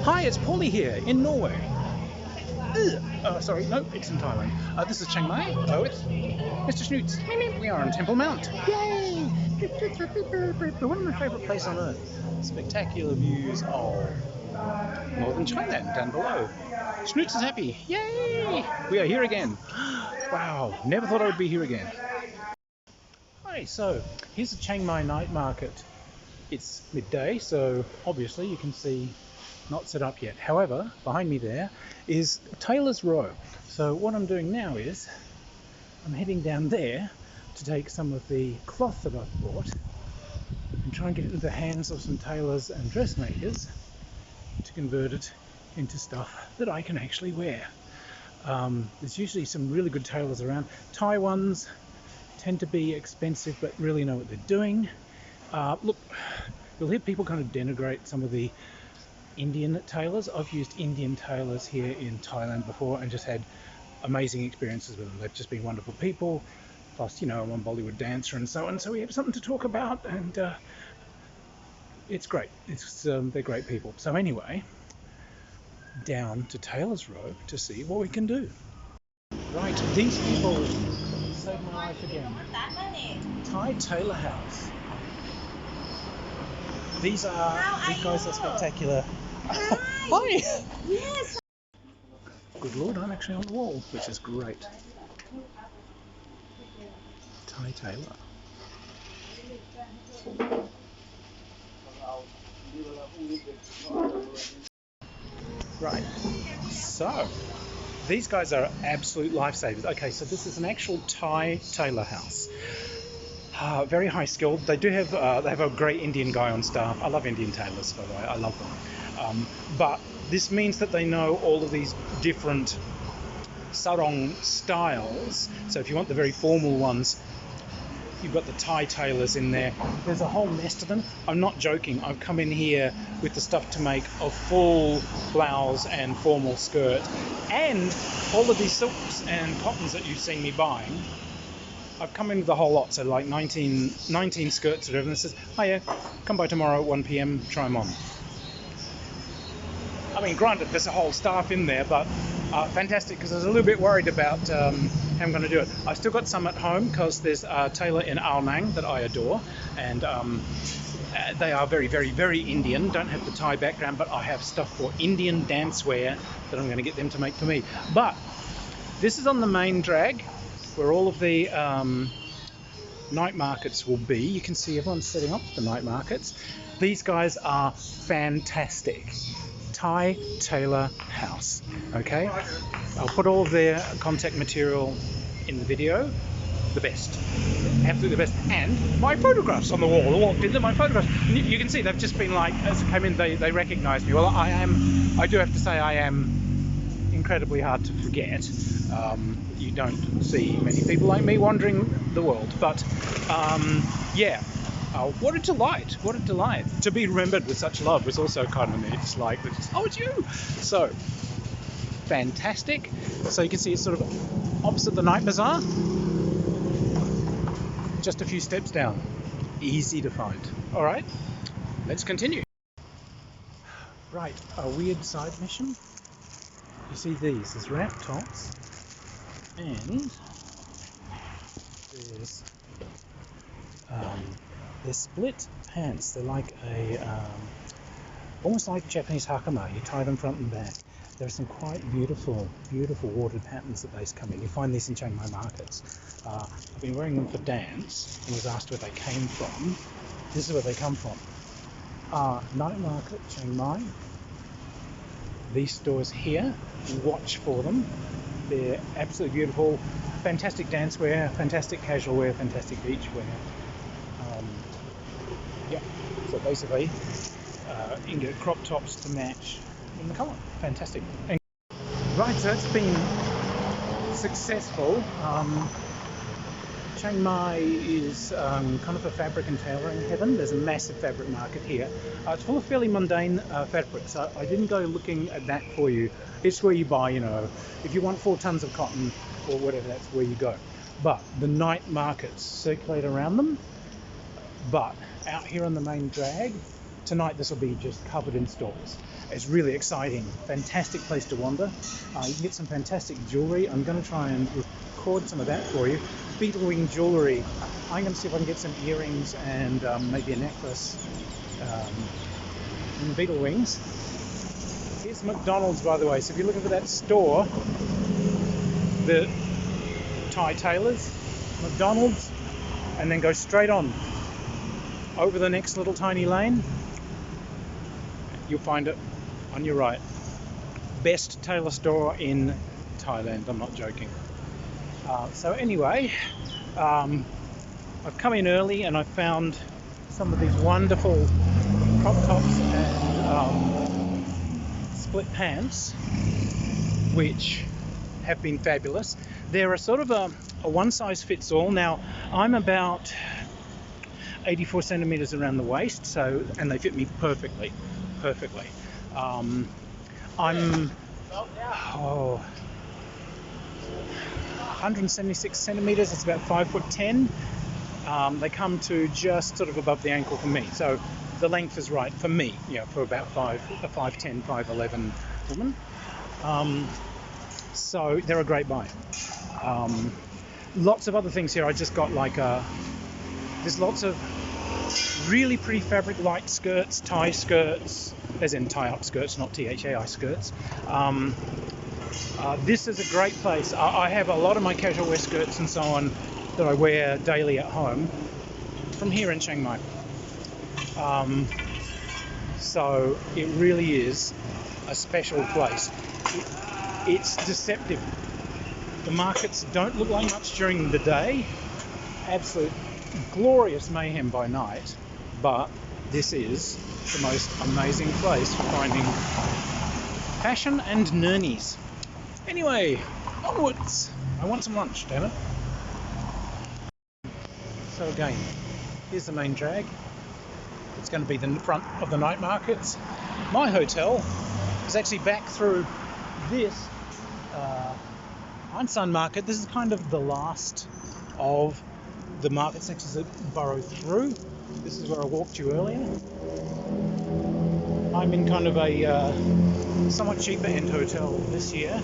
Hi, it's Pauli here in Norway. Sorry, no, it's in Thailand. This is Chiang Mei. Oh, it's Mr. Schnoots. We are on Temple Mount. Yay! One of my favourite places on earth. Spectacular views of northern Thailand down below. Schnoots is happy. Yay! We are here again. Wow, never thought I would be here again. Hi, so here's the Chiang Mai night market. It's midday, so obviously you can see not set up yet. However, behind me there is Tailor's Road. So what I'm doing now is I'm heading down there to take some of the cloth that I've bought and try and get it into the hands of some tailors and dressmakers to convert it into stuff that I can actually wear. There's usually some really good tailors around. Thai ones tend to be expensive but really know what they're doing. Look, you'll hear people kind of denigrate some of the Indian tailors. I've used Indian tailors here in Thailand before and just had amazing experiences with them. They've just been wonderful people. Plus, you know, I'm a Bollywood dancer and so on, so we have something to talk about, and it's great. They're great people. So anyway, down to Tailor's Road to see what we can do. Right, these people saved my life again. Thai Tailor House. These guys are spectacular. Hi! Yes! Good Lord, I'm actually on the wall, which is great. Thai Tailor. Right, so these guys are absolute lifesavers. Okay, so this is an actual Thai Tailor House. Very high skilled. They do have they have a great Indian guy on staff. I love Indian tailors, by the way. I love them. But this means that they know all of these different sarong styles. So if you want the very formal ones, you've got the Thai tailors in there. There's a whole nest of them. I'm not joking. I've come in here with the stuff to make a full blouse and formal skirt, and all of these silks and cottons that you've seen me buying. I've come in with the whole lot, so like 19 skirts or whatever, and it says, oh yeah, come by tomorrow at 1 p.m, try them on. I mean, granted, there's a whole staff in there, but fantastic, because I was a little bit worried about how I'm going to do it. I've still got some at home, because there's a tailor in Nang that I adore, and they are very, very, very Indian, don't have the Thai background, but I have stuff for Indian dancewear that I'm going to get them to make for me. But this is on the main drag, where all of the night markets will be. You can see everyone's setting up the night markets. These guys are fantastic. Thai Tailor House. Okay, I'll put all of their contact material in the video. The best, absolutely the best, and my photographs on the wall. I walked in, my photographs. You can see they've just been like, as I came in, they recognised me. Well, I do have to say I am incredibly hard to forget. You don't see many people like me wandering the world, but yeah, what a delight, what a delight. To be remembered with such love was also kind of it's like, oh, it's you. So fantastic. So you can see it's sort of opposite the night bazaar, just a few steps down, easy to find. All right, let's continue. Right, a weird side mission. You see there's wrap tops, and there's split pants. They're like almost like Japanese hakama. You tie them front and back. There are some quite beautiful watered patterns that they come in. You find these in Chiang Mai markets. I've been wearing them for dance and was asked where they came from. This is where they come from. Night market, Chiang Mai. These stores here, watch for them. They're absolutely beautiful. Fantastic dance wear, fantastic casual wear, fantastic beach wear. Yeah, so basically you can get crop tops to match in the colour. Fantastic. And right, so it's been successful. Chiang Mai is kind of a fabric and tailoring heaven. There's a massive fabric market here. It's full of fairly mundane fabrics. I didn't go looking at that for you. It's where you buy, you know, if you want 4 tons of cotton or whatever, that's where you go. But the night markets circulate around them. But out here on the main drag, tonight this will be just covered in stalls. It's really exciting, fantastic place to wander. You can get some fantastic jewelry. I'm going to try and record some of that for you. Beetle wing jewelry. I'm going to see if I can get some earrings and maybe a necklace in beetle wings. Here's McDonald's, by the way. So if you're looking for that store, the Thai Tailors, McDonald's, and then go straight on over the next little tiny lane, you'll find it on your right. Best tailor store in Thailand, I'm not joking. So anyway, I've come in early and I found some of these wonderful crop tops and split pants, which have been fabulous. They're a sort of a one size fits all. Now I'm about 84 centimeters around the waist, so, and they fit me perfectly. I'm 176 centimeters. It's about 5'10". They come to just sort of above the ankle for me, so the length is right for me, for about a 5'10", 5'11" woman. So they're a great buy. Lots of other things here. I just got there's lots of really pretty fabric, light skirts, tie skirts, as in tie up skirts, not THAI skirts. This is a great place. I have a lot of my casual wear skirts and so on that I wear daily at home from here in Chiang Mai. So it really is a special place. It's deceptive. The markets don't look like much during the day. Absolute glorious mayhem by night. But this is the most amazing place for finding fashion and nirnies. Anyway, onwards. I want some lunch, damn it. So again, here's the main drag. It's going to be the front of the night markets. My hotel is actually back through this Anusarn market. This is kind of the last of the market sections that burrow through. This is where I walked you earlier. I'm in kind of a somewhat cheaper end hotel this year.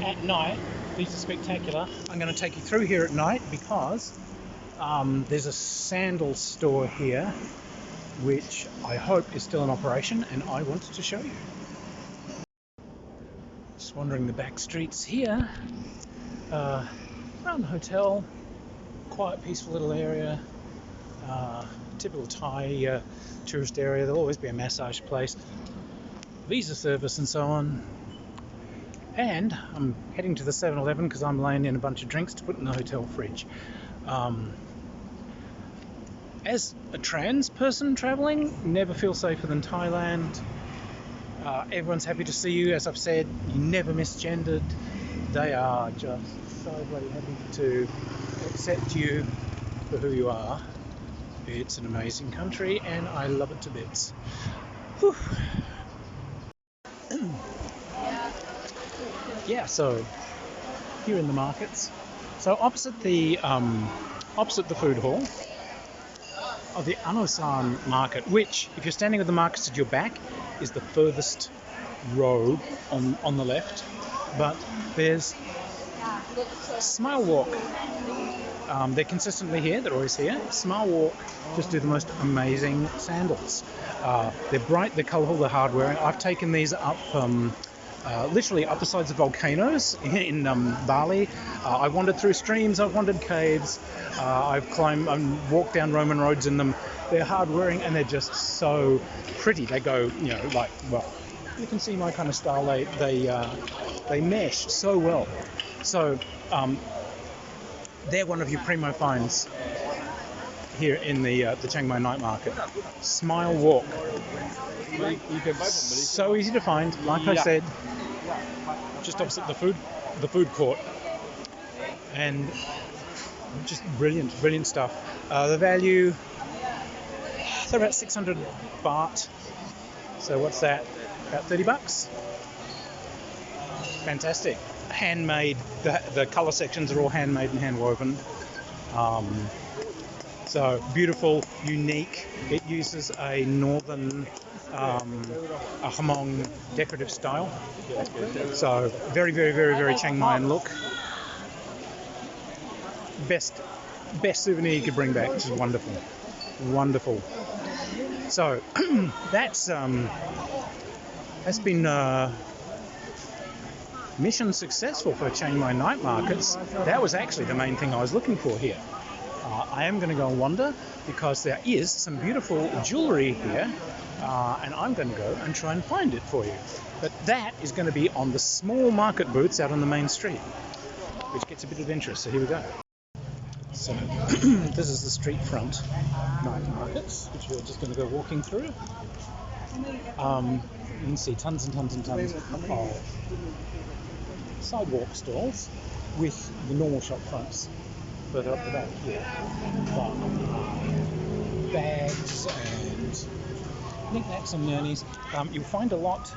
At night, these are spectacular. I'm going to take you through here at night because there's a sandal store here which I hope is still in operation, and I wanted to show you. Just wandering the back streets here, around the hotel. Quiet, peaceful little area. Typical Thai tourist area. There'll always be a massage place, visa service and so on. And I'm heading to the 7-Eleven because I'm laying in a bunch of drinks to put in the hotel fridge. As a trans person travelling, never feel safer than Thailand. Everyone's happy to see you. As I've said, you never misgendered. They are just so bloody happy to accept you for who you are. It's an amazing country and I love it to bits. Whew. Yeah, so here in the markets. So opposite the food hall of the Anusarn market, which, if you're standing with the markets at your back, is the furthest row on the left. But there's Smile Walk. They're consistently here, they're always here. Smile Walk just do the most amazing sandals. They're bright, they're colourful, they're hard wearing. I've taken these up literally up the sides of volcanoes in Bali. I've wandered through streams, I've wandered caves, I've climbed and walked down Roman roads in them. They're hard wearing and they're just so pretty. They go, you can see my kind of style. They mesh so well. So they're one of your primo finds here in the Chiang Mai night market. Smile Walk. So easy to find, like I said, just opposite the food court, and just brilliant stuff. The value, they're about 600 baht. So what's that? About $30. Fantastic. Handmade. The color sections are all handmade and hand woven. So beautiful, unique. It uses a northern a Hmong decorative style. So very, very, very, very Chiang Mai look. Best souvenir you could bring back, which is wonderful. Wonderful. So that's been mission successful for Chiang Mai night markets. That was actually the main thing I was looking for here. I am going to go and wander because there is some beautiful jewellery here, and I'm going to go and try and find it for you. But that is going to be on the small market booths out on the main street, which gets a bit of interest. So here we go. So this is the street front night markets, which we're just going to go walking through. You can see tons and tons and tons of sidewalk stalls with the normal shop fronts further up the back here. But bags and knickknacks and nurnies. You'll find a lot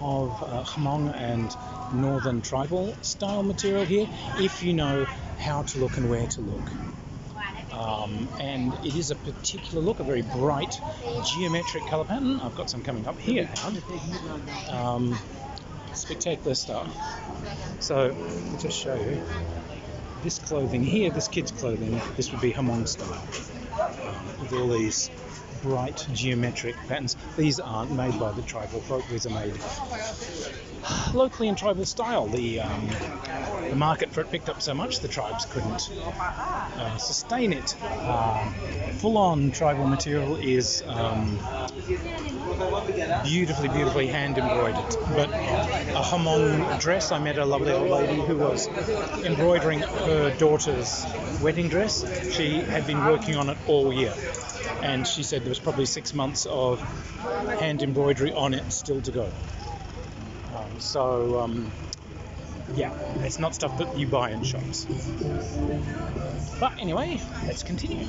of Hmong and northern tribal style material here if you know how to look and where to look. And it is a particular look, a very bright geometric colour pattern. I've got some coming up here now. Spectacular stuff. So I'll just show you this clothing here, this kids' clothing. This would be Hmong style with all these bright geometric patterns. These aren't made by the tribal folk. These are made locally in tribal style. The market for it picked up so much the tribes couldn't sustain it. Full-on tribal material is beautifully hand embroidered. But a Hmong dress, I met a lovely old lady who was embroidering her daughter's wedding dress. She had been working on it all year, and she said there was probably 6 months of hand embroidery on it still to go. Yeah, it's not stuff that you buy in shops. But anyway, let's continue.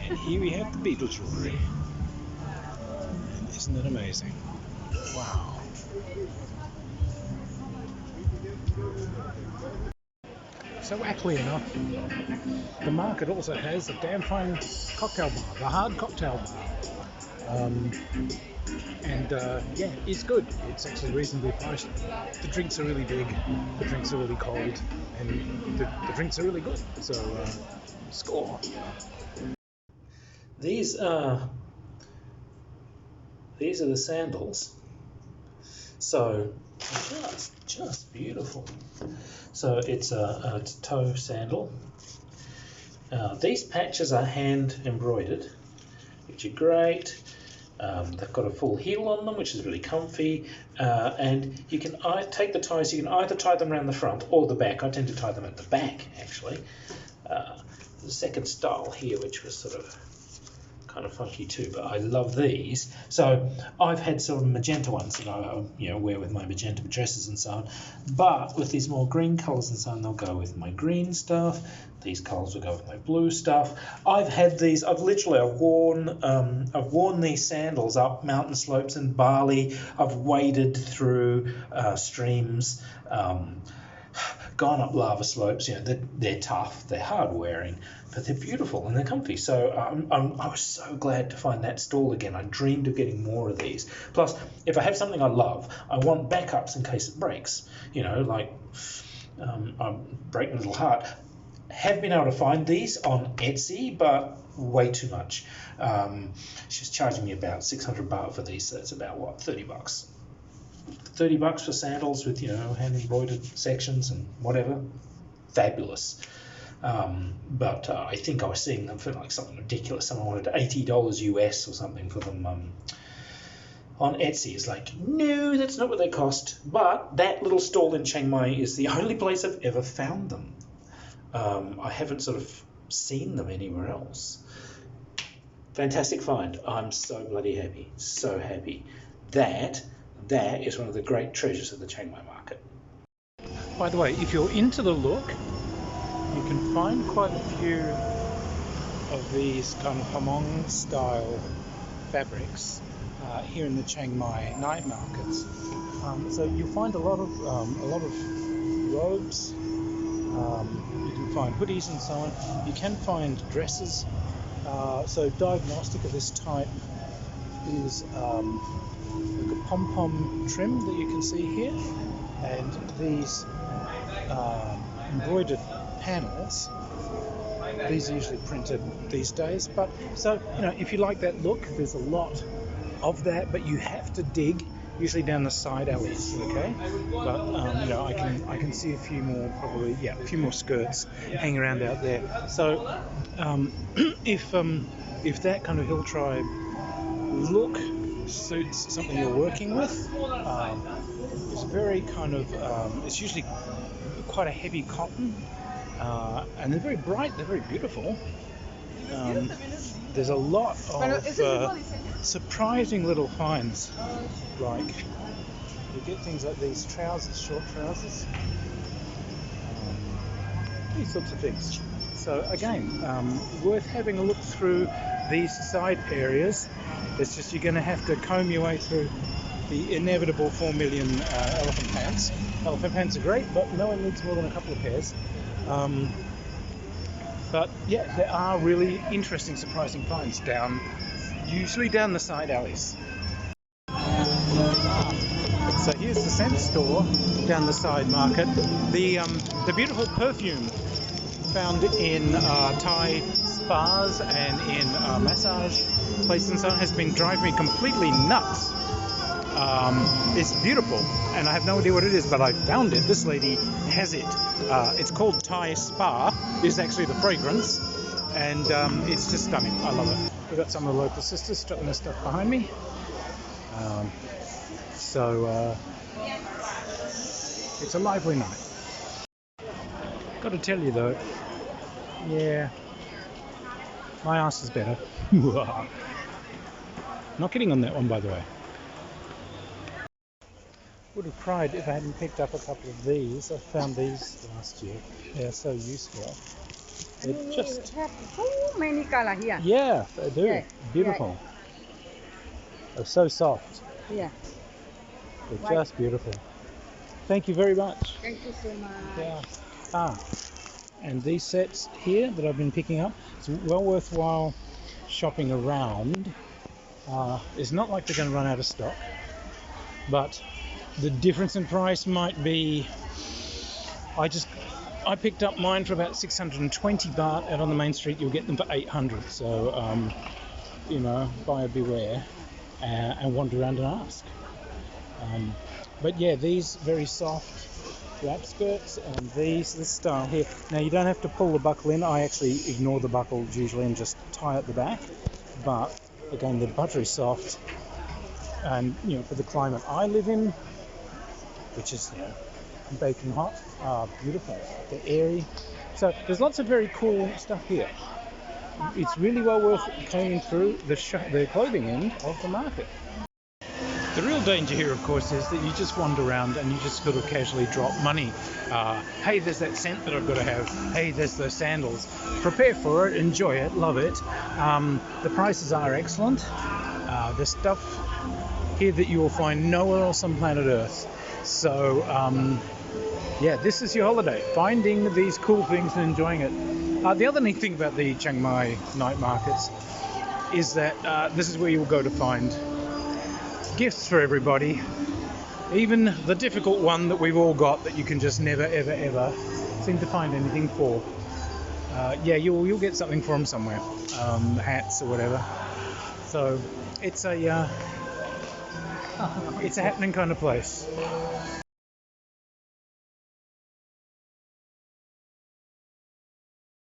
And here we have the beetle jewelry. Isn't it amazing? Wow. So aptly enough, the market also has a damn fine cocktail bar, the hard cocktail bar. Yeah, it's good. It's actually reasonably priced. The drinks are really big, the drinks are really cold, and the drinks are really good. So, score. These are the sandals. So just beautiful. So it's a toe sandal. These patches are hand embroidered, which are great. They've got a full heel on them, which is really comfy, and you can take the ties. You can either tie them around the front or the back. I tend to tie them at the back, actually. The second style here, which was sort of kind of funky too, but I love these. So I've had sort of magenta ones that I wear with my magenta dresses and so on, but with these more green colours and so on, they'll go with my green stuff. These colours will go with my blue stuff. I've had these. I've worn these sandals up mountain slopes in Bali. I've waded through streams, gone up lava slopes. They're tough, they're hard wearing, but they're beautiful and they're comfy. So I was so glad to find that stall again. I dreamed of getting more of these. Plus, if I have something I love, I want backups in case it breaks. I'm breaking a little heart. Have been able to find these on Etsy, but way too much. She's charging me about 600 baht for these, so that's about what, $30. $30 for sandals with hand embroidered sections and whatever. Fabulous. But I think I was seeing them for like something ridiculous. Someone wanted $80 US or something for them on Etsy. It's like, no, that's not what they cost. But that little stall in Chiang Mai is the only place I've ever found them. I haven't sort of seen them anywhere else. Fantastic find. I'm so bloody happy. So happy. That is one of the great treasures of the Chiang Mai market. By the way, if you're into the look, you can find quite a few of these kind of Hmong style fabrics here in the Chiang Mai night markets. So you'll find a lot of robes, You can find hoodies and so on. You can find dresses. So diagnostic of this type is like a pom-pom trim that you can see here, and these embroidered panels. These are usually printed these days, but so if you like that look, there's a lot of that, but you have to dig usually down the side alleys, okay? But I can see a few more, probably, a few more skirts hanging around out there. So if that kind of hill tribe look suits something you're working with, it's very kind of it's usually quite a heavy cotton, and they're very bright, they're very beautiful. There's a lot of surprising little finds, like you get things like these trousers, short trousers, these sorts of things. So again, worth having a look through these side areas. It's just you're going to have to comb your way through the inevitable 4 million elephant pants. Elephant pants are great, but no one needs more than a couple of pairs. But yeah, there are really interesting, surprising finds usually down the side alleys. So here's the scent store down the side market. The beautiful perfume found in Thai spas and in massage places and so on has been driving me completely nuts. It's beautiful, and I have no idea what it is, but I found it. This lady has it. It's called Thai Spa. Is actually the fragrance, and it's just stunning. I love it. We've got some of the local sisters strutting their stuff behind me. It's a lively night. Got to tell you though, yeah, my ass is better. Not kidding on that one, by the way. Would have cried if I hadn't picked up a couple of these. I found these last year. They're so useful. They're just... have so many colors here. Yeah, they do. Yeah. Beautiful. Yeah. They're so soft. Yeah. They're just beautiful. Thank you very much. Thank you so much. Yeah. And these sets here that I've been picking up, it's well worthwhile shopping around. It's not like they're going to run out of stock, but the difference in price might be, I picked up mine for about 620 baht, out on the main street you'll get them for 800. So, buyer beware, and wander around and ask. But yeah, these very soft wrap skirts, and this style here. Now you don't have to pull the buckle in. I actually ignore the buckles usually and just tie at the back. But again, they're buttery soft, and for the climate I live in, which is baking hot, beautiful. They're airy. So there's lots of very cool stuff here. It's really well worth combing through the clothing end of the market. The real danger here, of course, is that you just wander around and you just sort of casually drop money. Hey, there's that scent that I've got to have. Hey, there's those sandals. Prepare for it, enjoy it, love it. The prices are excellent. There's stuff here that you will find nowhere else on planet Earth. So, this is your holiday, finding these cool things and enjoying it. The other neat thing about the Chiang Mai night markets is that this is where you will go to find gifts for everybody, even the difficult one that we've all got that you can just never ever ever seem to find anything for. You'll get something for them somewhere, hats or whatever. So it's a happening kind of place.